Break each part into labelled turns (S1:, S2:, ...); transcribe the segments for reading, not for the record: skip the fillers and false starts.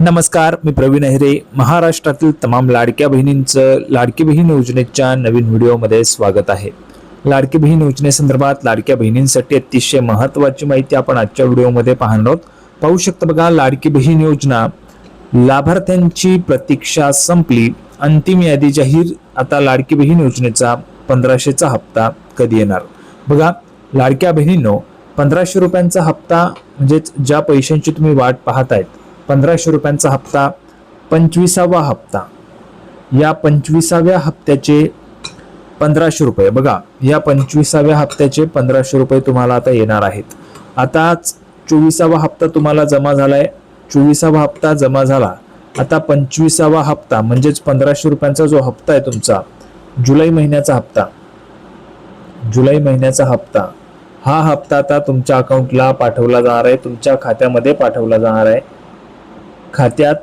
S1: नमस्कार, मी प्रवीण अहिरे. महाराष्ट्रातील तमाम लाडक्या बहिणींचं लाडकी बहीण योजनेच्या नवीन व्हिडिओमध्ये स्वागत आहे. लाडकी बहीण योजनेसंदर्भात लाडक्या बहिणींसाठी अतिशय महत्त्वाची माहिती आपण आजच्या व्हिडिओमध्ये पाहणार आहोत. पाहू शकता बघा, लाडकी बहीण योजना लाभार्थ्यांची प्रतीक्षा संपली, अंतिम यादी जाहीर. आता लाडकी बहीण योजनेचा 1500चा हप्ता कधी येणार? बघा लाडक्या बहिणींनो, 1500 रुपयांचा हप्ता म्हणजेच ज्या पैशांची तुम्ही वाट पाहतायत, 1500 रुपयांचा हप्ता 25वा हप्ता. या 25व्या हप्त्याचे 1500 रुपये, बघा या 25व्या हप्त्याचे 1500 रुपये तुम्हाला आता येणार आहेत. आताच 24वा हप्ता तुम्हाला जमा झालाय, 24वा हप्ता जमा झाला. आता 25वा हप्ता म्हणजेच 1500 रुपयांचा जो हप्ता आहे तुमचा, जुलै महिन्याचा हप्ता, जुलै महिन्याचा हप्ता, हा हप्ता आता तुमच्या अकाउंटला पाठवला जाणार आहे, तुमच्या खात्यामध्ये पाठवला जाणार आहे. खात्यात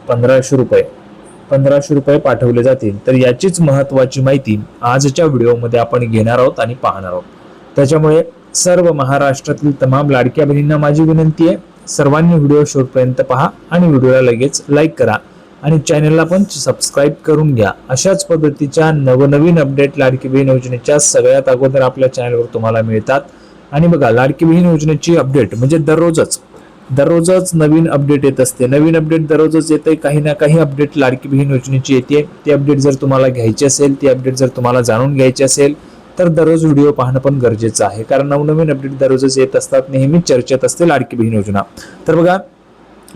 S1: 1500 रुपये पाठवले जातील. तर याचीच महत्त्वाची माहिती आजच्या व्हिडिओमध्ये आपण घेणार आहोत आणि पाहणार आहोत. त्याच्यामुळे सर्व महाराष्ट्रातील तमाम लाडक्या बहिणींना माझी विनंती आहे, सर्वांनी व्हिडिओ शेवटपर्यंत पहा आणि व्हिडिओला लगेच लाईक करा आणि चॅनलला पण सबस्क्राईब करून घ्या. अशाच पद्धतीच्या नवनवीन अपडेट लाडकी बहीण योजनेच्या सगळ्यात अगोदर आपल्या चॅनलवर तुम्हाला मिळतात. आणि बघा, लाडकी बहीण योजनेची अपडेट म्हणजे दररोजच नवीन अपडेट येत असते. नवीन अपडेट दररोजच येते, काही ना काही अपडेट लाडकी बहीण योजनेची येते. ती अपडेट जर तुम्हाला घ्यायची असेल, ती अपडेट जर तुम्हाला जाणून घ्यायची असेल तर दररोज व्हिडिओ पाहणं पण गरजेचं आहे, कारण नवनवीन अपडेट दररोजच येत असतात, नेहमी चर्चेत असते लाडकी बहीण योजना. तर बघा,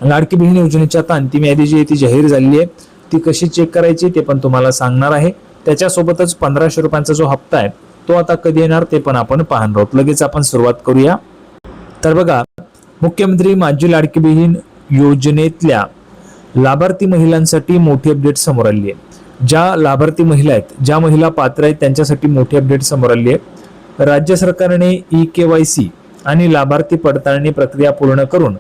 S1: लाडकी बहीण योजनेची आता अंतिम यादी जी आहे ती जाहीर झालेली आहे. ती कशी चेक करायची ते पण तुम्हाला सांगणार आहे. त्याच्यासोबतच 1500 रुपयांचा जो हप्ता आहे तो आता कधी येणार ते पण आपण पाहणार आहोत. लगेच आपण सुरुवात करूया. तर बघा, मुख्यमंत्री माझी लाडकी बहीण योजनेतल्या लाभार्थी महिलांसाठी मोठी अपडेट समोर आली आहे. ज्या लाभार्थी महिला आहेत, ज्या महिला पात्र आहेत, त्यांच्यासाठी मोठी अपडेट समोर आली आहे. राज्य सरकारने KYC आणि लाभार्थी पडताळणी प्रक्रिया पूर्ण करून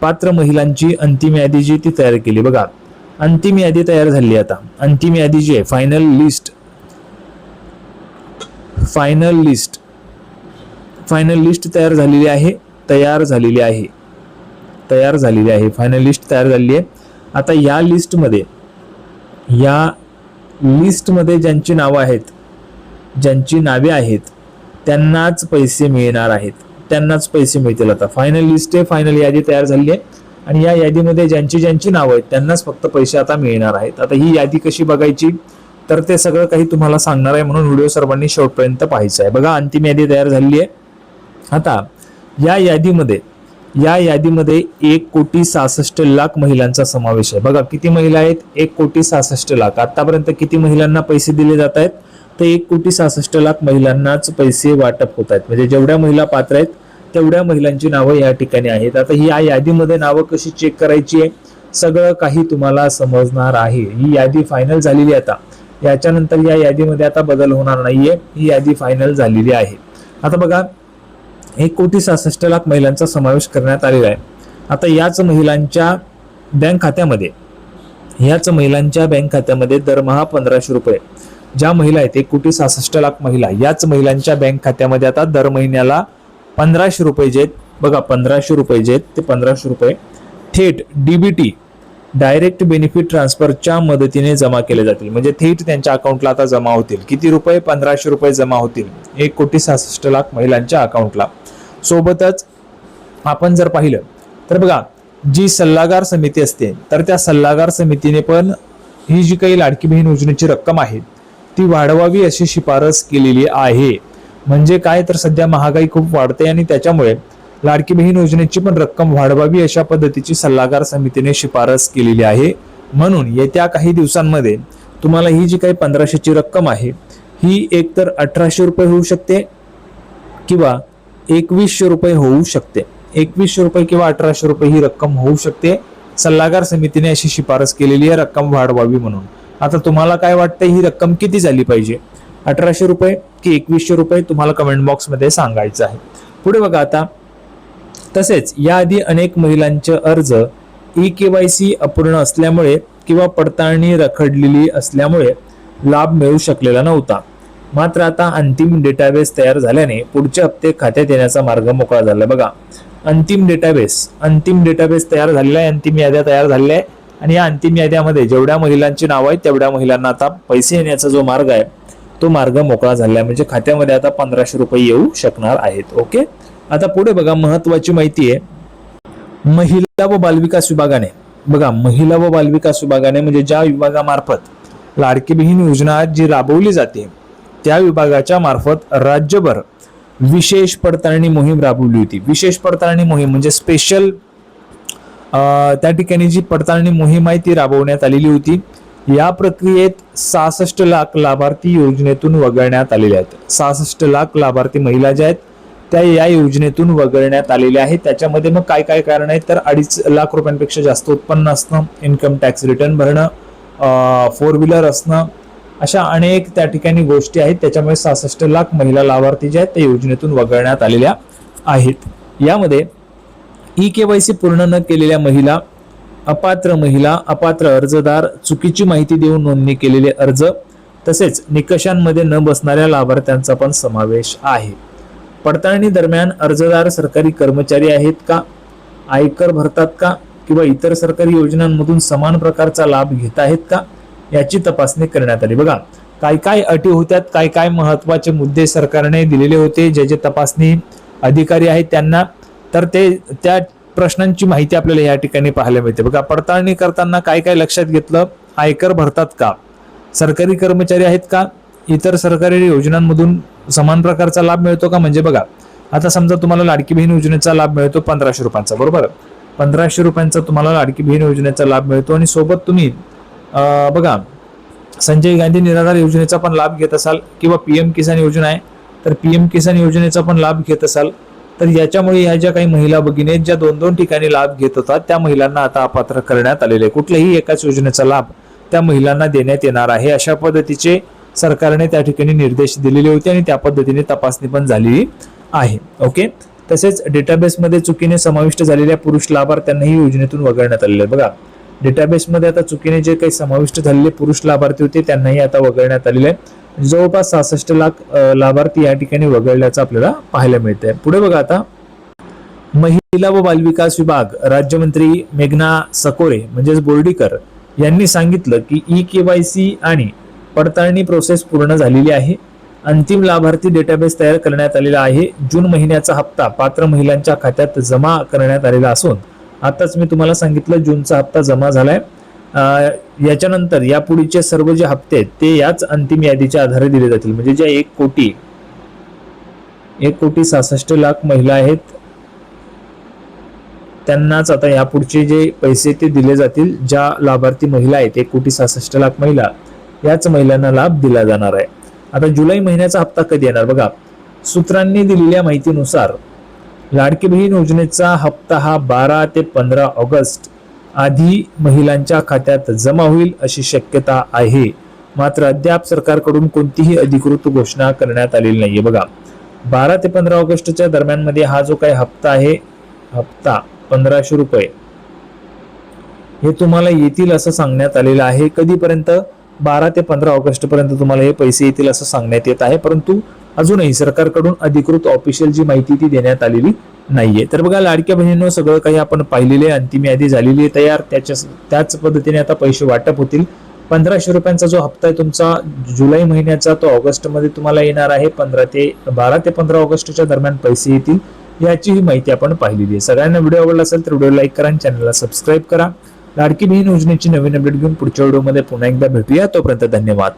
S1: पात्र महिलांची अंतिम यादी जी ती तयार केली. बघा, अंतिम यादी तयार झाली. आता अंतिम यादी जी आहे, फायनल लिस्ट तयार झालेली आहे. फायनल लिस्ट तयार झालेली आहे. आता या लिस्टमध्ये ज्यांची नावे आहेत त्यांनाच पैसे मिळणार आहेत, त्यांनाच पैसे मिळतील. आता फायनल लिस्ट आहे, फायनल यादी तयार झाली आहे आणि या यादीमध्ये ज्यांची नावं आहेत त्यांनाच फक्त पैसे आता मिळणार आहेत. आता ही यादी कशी बघायची तर ते सगळं काही तुम्हाला सांगणार आहे, म्हणून व्हिडिओ सर्वांनी शेवटपर्यंत पाहायचा आहे. बघा, अंतिम यादी तयार झालेली आहे. आता या यादीमध्ये 1,66,00,000 महिलांचा समावेश आहे. बघा किती महिला आहेत, 1,66,00,000. आतापर्यंत किती महिलांना पैसे दिले जात आहेत तर 1,66,00,000 महिलांनाच पैसे वाटप होत आहेत. म्हणजे जेवढ्या महिला पात्र आहेत तेवढ्या महिलांची नावं या ठिकाणी आहेत. आता ही या यादीमध्ये नावं कशी चेक करायची आहे सगळं काही तुम्हाला समजणार आहे. ही यादी फायनल झालेली आहे. आता याच्यानंतर या यादीमध्ये आता बदल होणार नाहीये, ही यादी फायनल झालेली आहे. आता बघा, 1,66,00,000 महिलांचा समावेश करण्यात आलेला आहे. आता याच महिलांच्या बँक खात्यामध्ये दरमहा 1500 रुपये, ज्या महिला आहेत 1,66,00,000 महिला, याच महिलांच्या बँक खात्यामध्ये आता दर महिन्याला 1500 रुपये जे आहेत, बघा 1500 रुपये जे आहेत ते 1500 रुपये थेट DBT डायरेक्ट बेनिफिट ट्रान्सफरच्या मदतीने जमा केले जातील. म्हणजे थेट त्यांच्या अकाउंटला आता जमा होतील. किती रुपये? 1500 रुपये जमा होतील 1,66,00,000 महिलांच्या अकाउंटला. सोबतच आपण जर पाहिलं तर बघा, जी सल्लागार समिती असते तर त्या सल्लागार समितीने पण ही जी काही लाडकी बहीण योजनेची रक्कम आहे ती वाढवावी अशी शिफारस केलेली आहे. म्हणजे काय तर सध्या महागाई खूप वाढते आणि त्याच्यामुळे लाडकी बहीण योजनेची पण रक्कम वाढवावी अशा पद्धतीची सल्लागार समितीने शिफारस केलेली आहे. म्हणून येत्या काही दिवसांमध्ये तुम्हाला ही जी काही 1500ची रक्कम आहे ही एकतर 1800 रुपये होऊ शकते किंवा 2100 रुपये होऊ शकते. 2100 रुपये किंवा 1800 रुपये ही रक्कम होऊ शकते. सल्लागार समितीने अशी शिफारस केलेली आहे रक्कम वाढवावी म्हणून. आता तुम्हाला काय वाटतं, ही रक्कम किती झाली पाहिजे? 1800 रुपये की 2100 रुपये? तुम्हाला कमेंट बॉक्समध्ये सांगायचं आहे. पुढे बघा, आता तसेच याआधी अनेक महिलांचे अर्ज KYC अपूर्ण असल्यामुळे किंवा पडताळणी रखडलेली असल्यामुळे लाभ मिळू शकलेला नव्हता. मात्र आता अंतिम डेटाबेस तयार झाल्याने पुढचे हप्ते खात्यात येण्याचा मार्ग मोकळा झाला. बघा, अंतिम डेटाबेस तयार झालेला आहे, अंतिम याद्या तयार झालेल्या आहे आणि या अंतिम याद्यामध्ये जेवढ्या महिलांची नाव आहेत तेवढ्या महिलांना आता पैसे येण्याचा जो मार्ग आहे तो मार्ग मोकळा झाला आहे. म्हणजे खात्यामध्ये आता 1500 रुपये येऊ शकणार आहेत. ओके, आता पुढे बघा महत्वाची माहिती आहे. महिला व बालविकास विभागाने बघा, महिला व बालविकास विभागाने म्हणजे ज्या विभागामार्फत लाडकी बहीण योजना जी राबवली जाते त्या विभागाच्या मार्फत राज्यभर विशेष पडताळणी मोहीम राबवली होती. विशेष पडताळणी मोहीम म्हणजे स्पेशल त्या ठिकाणी जी पडताळणी मोहीम आहे ती राबवण्यात आलेली होती. या प्रक्रियेत 66 लाख लाभार्थी योजनेतून वगळण्यात आलेले आहेत. 66 लाख लाभार्थी महिला ज्या आहेत त्या या योजनेतून वगळण्यात आलेल्या आहेत. त्याच्यामध्ये मग काय काय कारण आहेत तर 2.5 लाख रुपयांपेक्षा जास्त उत्पन्न असणं, इन्कम टॅक्स रिटर्न भरणं, 4 व्हीलर असणं, अशा अनेक त्या ठिकाणी गोष्टी आहेत. त्याच्यामुळे 66 लाख महिला लाभार्थी ज्या आहेत त्या योजनेतून वगळण्यात आलेल्या आहेत. यामध्ये KYC पूर्ण न केलेल्या महिला, अपात्र अर्जदार, चुकीची माहिती देऊन नोंदणी केलेले अर्ज तसेच निकषांमध्ये न बसणाऱ्या लाभार्थ्यांचा पण समावेश आहे. पडताळणी दरम्यान अर्जदार सरकारी कर्मचारी आहेत का, आयकर भरतात का किंवा इतर सरकारी योजनांमधून समान प्रकारचा लाभ घेत आहेत का याची तपासणी करण्यात आली. बघा काय काय अटी होत्यात, काय काय महत्वाचे मुद्दे सरकारने दिलेले होते जे जे तपासणी अधिकारी आहेत त्यांना, तर ते त्या प्रश्नांची माहिती आपल्याला या ठिकाणी पाहायला मिळते. बघा पडताळणी करताना काय काय लक्षात घेतलं, आयकर भरतात का, सरकारी कर्मचारी आहेत का, इतर सरकारी योजनांमधून समान प्रकारचा लाभ मिळतो का. म्हणजे बघा आता समजा तुम्हाला लाडकी बहीण योजनेचा लाभ मिळतो 1500 रुपयांचा, बरोबर, 1500 रुपयांचा तुम्हाला लाडकी बहीण योजनेचा लाभ मिळतो आणि सोबत तुम्ही बघा संजय गांधी निराधार योजनेचा पण लाभ घेत असाल किंवा PM किसान योजना आहे तर PM किसान योजनेचा पण लाभ घेत असाल, तर याच्यामुळे ह्या ज्या काही महिला भगिनी ज्या 2-2 ठिकाणी लाभ घेत होतात त्या महिलांना आता अपात्र करण्यात आलेले. कुठल्याही एकाच योजनेचा लाभ त्या महिलांना देण्यात येणार आहे. अशा पद्धतीचे सरकारने त्या ठिकाणी निर्देश दिलेले होते आणि त्या पद्धतीने तपासणी पण झालेली आहे. ओके, तसेच डेटाबेसमध्ये चुकीने समाविष्ट झालेल्या पुरुष लाभार्थ्यांनाही योजनेतून वगळण्यात आलेले. बघा डेटाबेसमध्ये आता चुकीने जे काही समाविष्ट झालेले पुरुष लाभार्थी होते त्यांनाही आता वगळण्यात आलेले आहे. जवळपास 66 लाख लाभार्थी या ठिकाणी वगळल्याचं आपल्याला पाहायला मिळतंय. पुढे बघा आता महिला व बालविकास विभाग राज्यमंत्री मेघना सकोरे म्हणजेच बोर्डीकर यांनी सांगितलं की KYC आणि पडताळणी प्रोसेस पूर्ण झालेली आहे. अंतिम लाभार्थी डेटाबेस तयार करण्यात आलेला आहे. जून महिन्याचा हप्ता पात्र महिलांच्या खात्यात जमा करण्यात आलेला असून आताच मी तुम्हाला सांगितलं जूनचा हप्ता जमा झालाय. याच्यानंतर यापुढीचे सर्व जे हप्ते आहेत ते याच अंतिम यादीच्या आधारे दिले जातील. म्हणजे ज्या 1,66,00,000 महिला आहेत त्यांनाच आता यापुढचे जे पैसे ते दिले जातील. ज्या लाभार्थी महिला आहेत 1,66,00,000 महिला, याच महिलांना लाभ दिला जाणार आहे. आता जुलै महिन्याचा हप्ता कधी येणार बघा, सूत्रांनी दिलेल्या माहितीनुसार लाडकी बहीण योजनेचा हप्ता हा 12 ते 15 ऑगस्ट आधी महिलांच्या खात्यात जमा होईल अशी शक्यता आहे. मात्र अद्याप सरकारकडून कोणतीही अधिकृत घोषणा करण्यात आलेली नाहीये. बघा 12 ते 15 ऑगस्टच्या दरम्यान मध्ये हा जो काही हप्ता आहे, हप्ता 1500 रुपये हे तुम्हाला येतील असं सांगण्यात आलेलं आहे. कधीपर्यंत 12 ते 15 ऑगस्ट पर्यंत तुम्हाला हे पैसे येतील असं सांगण्यात येत आहे. परंतु अजूनही सरकारकडून अधिकृत ऑफिशियल जी माहिती ती देण्यात आलेली नाहीये. तर बघा लाडक्या बहिणींनो सगळं काही आपण पाहिलेले, अंतिम यादी झालेली आहे तयार. त्याच पद्धतीने आता पैसे वाटप होतील. 1500 रुपयांचा जो हप्ता आहे तुमचा जुलै महिन्याचा तो ऑगस्ट मध्ये तुम्हाला येणार आहे. 12 ते 15 ऑगस्टच्या दरम्यान पैसे येतील. याची ही माहिती आपण पाहिलेली आहे. सगळ्यांना व्हिडिओ आवडला असेल तर व्हिडिओ लाईक करा आणि चॅनलला सबस्क्राईब करा. लाडकी बहीण योजनेची नवीन अपडेट घेऊन पुढच्या व्हिडिओमध्ये पुन्हा एकदा भेटूया. तोपर्यंत धन्यवाद.